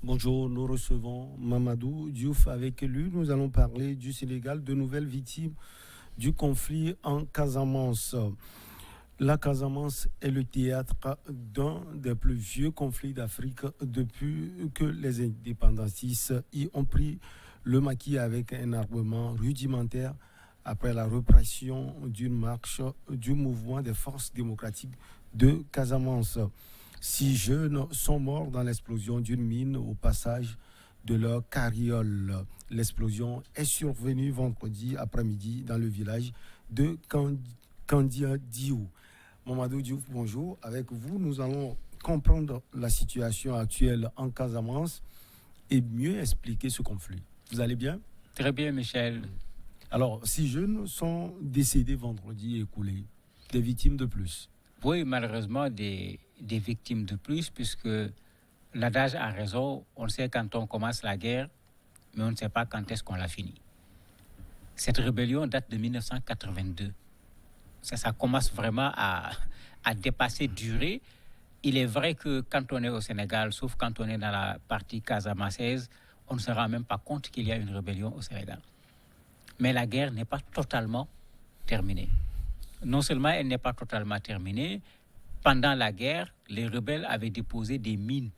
Bonjour, nous recevons Mamadou Diouf. Avec lui, nous allons parler du Sénégal, de nouvelles victimes du conflit en Casamance. La Casamance est le théâtre d'un des plus vieux conflits d'Afrique depuis que les indépendantistes y ont pris le maquis avec un armement rudimentaire après la répression d'une marche du mouvement des forces démocratiques de Casamance. 6 jeunes sont morts dans l'explosion d'une mine au passage de leur carriole. L'explosion est survenue vendredi après-midi dans le village de Kandia Diou. Mamadou Diouf, bonjour. Avec vous, nous allons comprendre la situation actuelle en Casamance et mieux expliquer ce conflit. Vous allez bien? Très bien, Michel. Alors, 6 jeunes sont décédés vendredi écoulé. Des victimes de plus. Oui, malheureusement, des victimes de plus, puisque l'adage a raison. On sait quand on commence la guerre, mais on ne sait pas quand est-ce qu'on la finit. Cette rébellion date de 1982. Ça commence vraiment à dépasser durée. Il est vrai que quand on est au Sénégal, sauf quand on est dans la partie casamançaise, on ne se rend même pas compte qu'il y a une rébellion au Sénégal. Mais la guerre n'est pas totalement terminée. Non seulement elle n'est pas totalement terminée, pendant la guerre, les rebelles avaient déposé des mines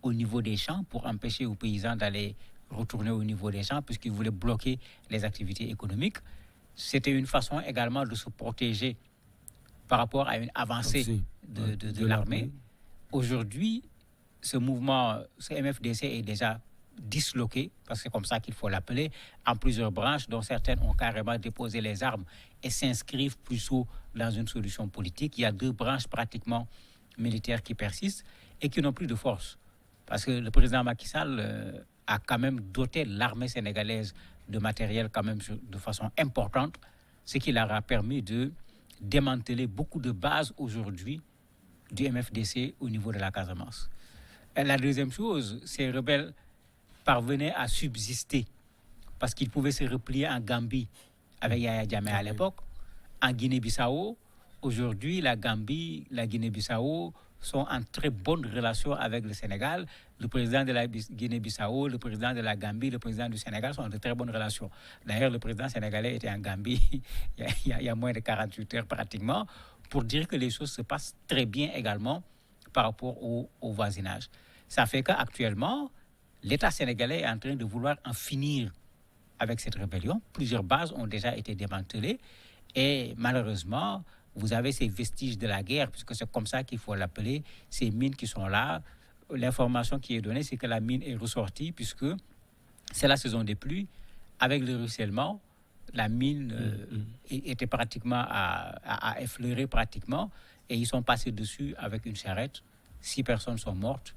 au niveau des champs pour empêcher aux paysans d'aller retourner au niveau des champs puisqu'ils voulaient bloquer les activités économiques. C'était une façon également de se protéger par rapport à une avancée de l'armée. Aujourd'hui, ce mouvement, ce MFDC est déjà disloqué, parce que c'est comme ça qu'il faut l'appeler, en plusieurs branches, dont certaines ont carrément déposé les armes et s'inscrivent plutôt dans une solution politique. Il y a 2 branches pratiquement militaires qui persistent et qui n'ont plus de force. Parce que le président Macky Sall a quand même doté l'armée sénégalaise de matériel quand même de façon importante, ce qui leur a permis de démanteler beaucoup de bases aujourd'hui du MFDC au niveau de la Casamance. Et la deuxième chose, ces rebelles parvenaient à subsister parce qu'ils pouvaient se replier en Gambie avec Yaya Jammeh à l'époque, en Guinée-Bissau. Aujourd'hui, la Gambie, la Guinée-Bissau sont en très bonne relation avec le Sénégal. Le président de la Guinée-Bissau, le président de la Gambie, le président du Sénégal sont en de très bonnes relations. D'ailleurs, le président sénégalais était en Gambie il y a moins de 48 heures pratiquement, pour dire que les choses se passent très bien également par rapport au voisinage. Ça fait qu'actuellement, l'État sénégalais est en train de vouloir en finir avec cette rébellion. Plusieurs bases ont déjà été démantelées et malheureusement, vous avez ces vestiges de la guerre, puisque c'est comme ça qu'il faut l'appeler, ces mines qui sont là. L'information qui est donnée, c'est que la mine est ressortie, puisque c'est la saison des pluies. Avec le ruissellement, la mine était pratiquement à effleurer pratiquement, et ils sont passés dessus avec une charrette. 6 personnes sont mortes,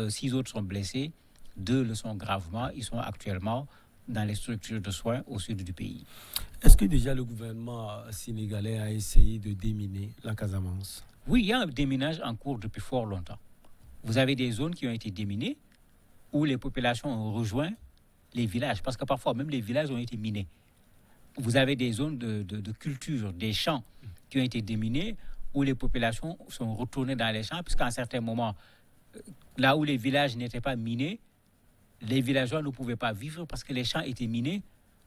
6 autres sont blessés, 2 le sont gravement. Ils sont actuellement dans les structures de soins au sud du pays. Est-ce que déjà le gouvernement sénégalais a essayé de déminer la Casamance? Oui, il y a un déminage en cours depuis fort longtemps. Vous avez des zones qui ont été déminées où les populations ont rejoint les villages, parce que parfois même les villages ont été minés. Vous avez des zones de culture, des champs qui ont été déminés où les populations sont retournées dans les champs, puisqu'à un certain moment, là où les villages n'étaient pas minés, les villageois ne pouvaient pas vivre parce que les champs étaient minés,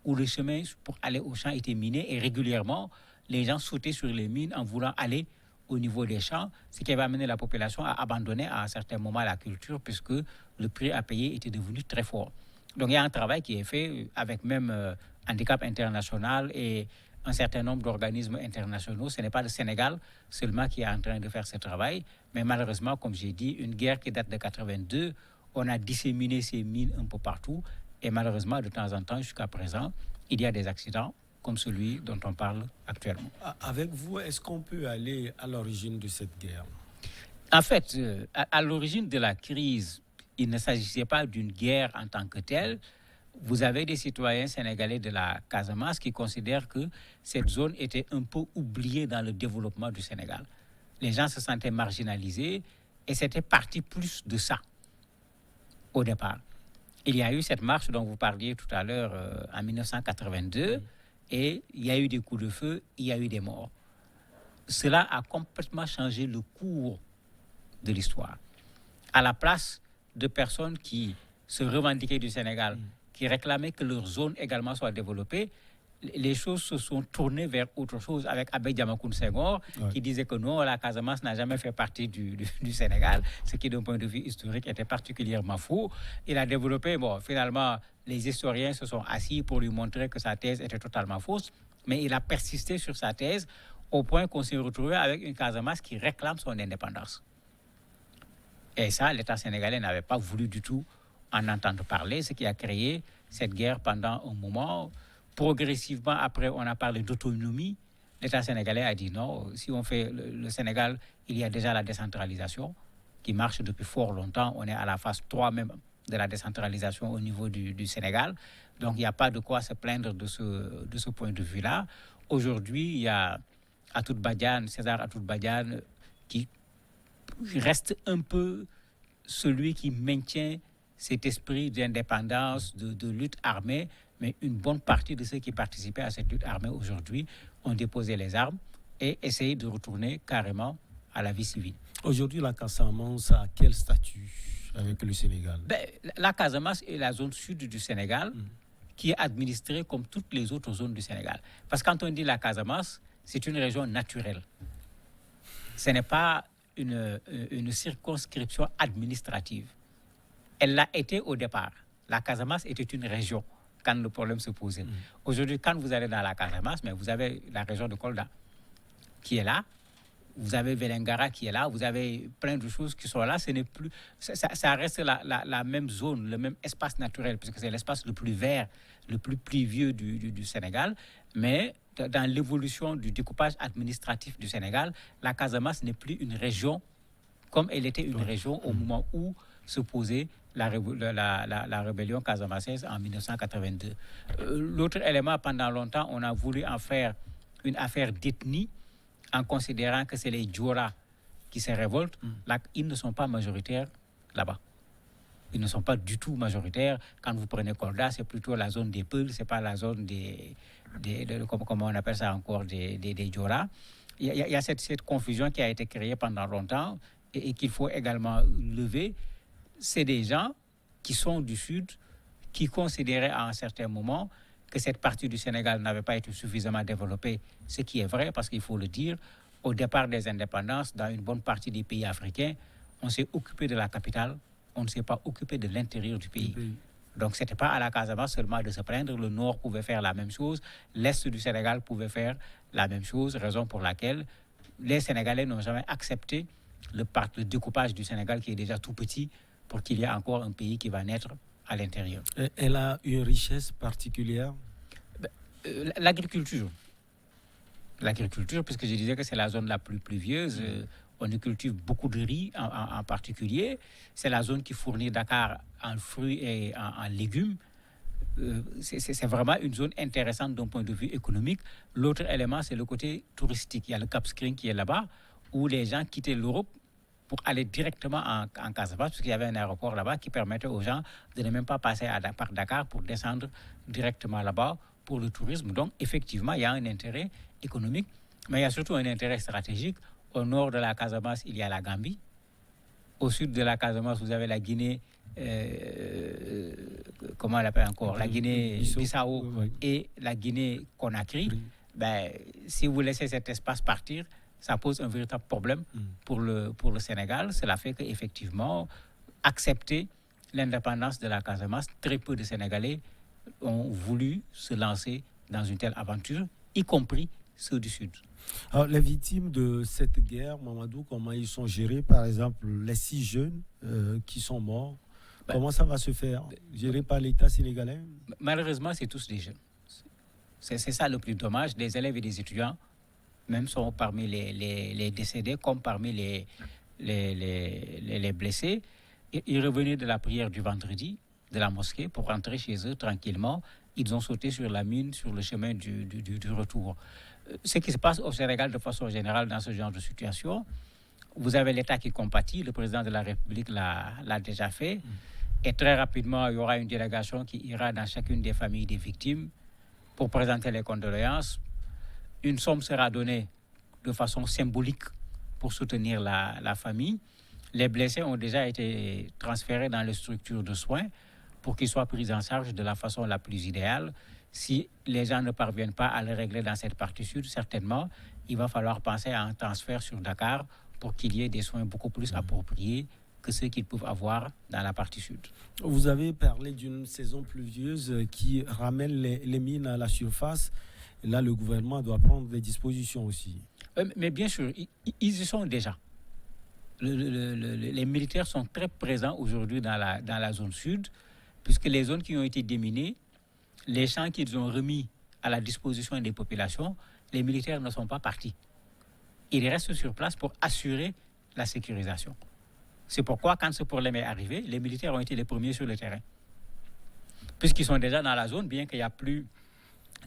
ou le chemin pour aller au champ était miné, et régulièrement, les gens sautaient sur les mines en voulant aller au niveau des champs, ce qui avait amené la population à abandonner à un certain moment la culture, puisque le prix à payer était devenu très fort. Donc il y a un travail qui est fait avec même Handicap International et un certain nombre d'organismes internationaux. Ce n'est pas le Sénégal seulement qui est en train de faire ce travail, mais malheureusement, comme j'ai dit, une guerre qui date de 82, on a disséminé ces mines un peu partout, et malheureusement, de temps en temps, jusqu'à présent, il y a des accidents comme celui dont on parle actuellement. Avec vous, est-ce qu'on peut aller à l'origine de cette guerre? En fait, à l'origine de la crise, il ne s'agissait pas d'une guerre en tant que telle. Vous avez des citoyens sénégalais de la Casamance qui considèrent que cette zone était un peu oubliée dans le développement du Sénégal. Les gens se sentaient marginalisés et c'était parti plus de ça au départ. Il y a eu cette marche dont vous parliez tout à l'heure en 1982 et il y a eu des coups de feu, il y a eu des morts. Cela a complètement changé le cours de l'histoire. À la place de personnes qui se revendiquaient du Sénégal, qui réclamaient que leur zone également soit développée, les choses se sont tournées vers autre chose avec Abbé Diamacoune Senghor, qui disait que non, la Casamance n'a jamais fait partie du Sénégal, ce qui d'un point de vue historique était particulièrement faux. Il a développé, finalement, les historiens se sont assis pour lui montrer que sa thèse était totalement fausse, mais il a persisté sur sa thèse au point qu'on s'est retrouvé avec une Casamance qui réclame son indépendance. Et ça, l'État sénégalais n'avait pas voulu du tout en entendre parler, ce qui a créé cette guerre pendant un moment. Progressivement, après, on a parlé d'autonomie. L'État sénégalais a dit non, si on fait le Sénégal, il y a déjà la décentralisation qui marche depuis fort longtemps. On est à la phase 3 même de la décentralisation au niveau du Sénégal. Donc, il n'y a pas de quoi se plaindre de ce point de vue-là. Aujourd'hui, il y a Atoute Badiane, César Atoute Badiane, qui reste un peu celui qui maintient cet esprit d'indépendance, de lutte armée, mais une bonne partie de ceux qui participaient à cette lutte armée aujourd'hui ont déposé les armes et essayé de retourner carrément à la vie civile. Aujourd'hui, la Casamance a quel statut avec le Sénégal? La Casamance est la zone sud du Sénégal qui est administrée comme toutes les autres zones du Sénégal. Parce que quand on dit la Casamance, c'est une région naturelle. Ce n'est pas une circonscription administrative. Elle l'a été au départ. La Casamance était une région quand le problème se posait. Aujourd'hui, quand vous allez dans la Casamance, mais vous avez la région de Kolda qui est là, vous avez Vélingara qui est là, vous avez plein de choses qui sont là. Ce n'est plus, ça reste la même zone, le même espace naturel, puisque c'est l'espace le plus vert, le plus pluvieux du Sénégal. Mais dans l'évolution du découpage administratif du Sénégal, la Casamance n'est plus une région comme elle était une région au moment où se posait la rébellion casamassaise en 1982. L'autre élément, pendant longtemps, on a voulu en faire une affaire d'ethnie en considérant que c'est les Djora qui se révoltent. Là, ils ne sont pas majoritaires là-bas. Ils ne sont pas du tout majoritaires. Quand vous prenez Kolda, c'est plutôt la zone des Peuls, c'est pas la zone comment on appelle ça encore, des Djora. Il y a cette confusion qui a été créée pendant longtemps et qu'il faut également lever. C'est des gens qui sont du Sud, qui considéraient à un certain moment que cette partie du Sénégal n'avait pas été suffisamment développée, ce qui est vrai parce qu'il faut le dire. Au départ des indépendances, dans une bonne partie des pays africains, on s'est occupé de la capitale, on ne s'est pas occupé de l'intérieur du pays. Donc, ce n'était pas à la Casamance seulement de se plaindre. Le Nord pouvait faire la même chose, l'Est du Sénégal pouvait faire la même chose, raison pour laquelle les Sénégalais n'ont jamais accepté le découpage du Sénégal qui est déjà tout petit pour qu'il y ait encore un pays qui va naître à l'intérieur. Elle a une richesse particulière? L'agriculture. L'agriculture, puisque je disais que c'est la zone la plus pluvieuse. On y cultive beaucoup de riz en particulier. C'est la zone qui fournit Dakar en fruits et en légumes. C'est vraiment une zone intéressante d'un point de vue économique. L'autre élément, c'est le côté touristique. Il y a le Cap Skirring qui est là-bas, où les gens quittaient l'Europe pour aller directement en Casamance, parce qu'il y avait un aéroport là-bas qui permettait aux gens de ne même pas passer par Dakar pour descendre directement là-bas pour le tourisme. Donc, effectivement, il y a un intérêt économique, mais il y a surtout un intérêt stratégique. Au nord de la Casamance, il y a la Gambie. Au sud de la Casamance, vous avez la Guinée, comment on l'appelle encore, la Guinée-Bissau et la Guinée-Conakry. Si vous laissez cet espace partir, ça pose un véritable problème pour le Sénégal. Cela fait qu'effectivement, accepter l'indépendance de la Casamance, très peu de Sénégalais ont voulu se lancer dans une telle aventure, y compris ceux du Sud. Alors, les victimes de cette guerre, Mamadou, comment ils sont gérés? Par exemple, les 6 jeunes qui sont morts, comment ça va se faire? Gérés par l'État sénégalais? Malheureusement, c'est tous des jeunes. C'est ça le plus dommage. Des élèves et des étudiants même sont parmi les décédés comme parmi les blessés. Ils revenaient de la prière du vendredi de la mosquée pour rentrer chez eux tranquillement. Ils ont sauté sur la mine sur le chemin du retour. Ce qui se passe au Sénégal de façon générale dans ce genre de situation, vous avez l'État qui compatit, le président de la République l'a déjà fait, et très rapidement, il y aura une délégation qui ira dans chacune des familles des victimes pour présenter les condoléances. Une somme sera donnée de façon symbolique pour soutenir la famille. Les blessés ont déjà été transférés dans les structures de soins pour qu'ils soient pris en charge de la façon la plus idéale. Si les gens ne parviennent pas à le régler dans cette partie sud, certainement, il va falloir penser à un transfert sur Dakar pour qu'il y ait des soins beaucoup plus appropriés que ceux qu'ils peuvent avoir dans la partie sud. Vous avez parlé d'une saison pluvieuse qui ramène les mines à la surface. Là, le gouvernement doit prendre des dispositions aussi. Mais bien sûr, ils y sont déjà. Les militaires sont très présents aujourd'hui dans la zone sud, puisque les zones qui ont été déminées, les champs qu'ils ont remis à la disposition des populations, les militaires ne sont pas partis. Ils restent sur place pour assurer la sécurisation. C'est pourquoi, quand ce problème est arrivé, les militaires ont été les premiers sur le terrain. Puisqu'ils sont déjà dans la zone, bien qu'il n'y a plus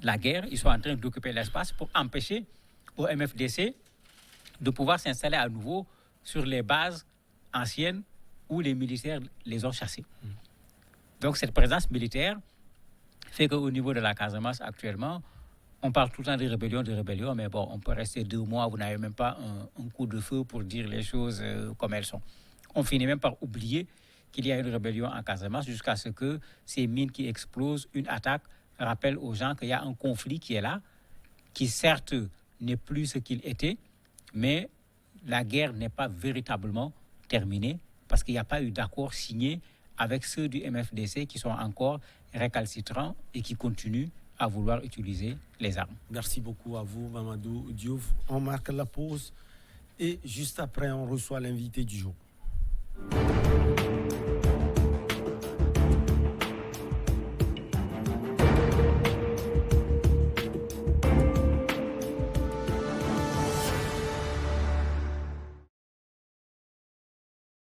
la guerre, ils sont en train d'occuper l'espace pour empêcher au MFDC de pouvoir s'installer à nouveau sur les bases anciennes où les militaires les ont chassés. Donc cette présence militaire fait qu'au niveau de la Casamance actuellement, on parle tout le temps de rébellion, mais bon, on peut rester 2 mois, vous n'avez même pas un coup de feu pour dire les choses comme elles sont. On finit même par oublier qu'il y a une rébellion en Casamance jusqu'à ce que ces mines qui explosent, une attaque, rappellent aux gens qu'il y a un conflit qui est là, qui certes n'est plus ce qu'il était, mais la guerre n'est pas véritablement terminée parce qu'il n'y a pas eu d'accord signé avec ceux du MFDC qui sont encore récalcitrants et qui continuent à vouloir utiliser les armes. Merci beaucoup à vous, Mamadou Diouf. On marque la pause et juste après, on reçoit l'invité du jour.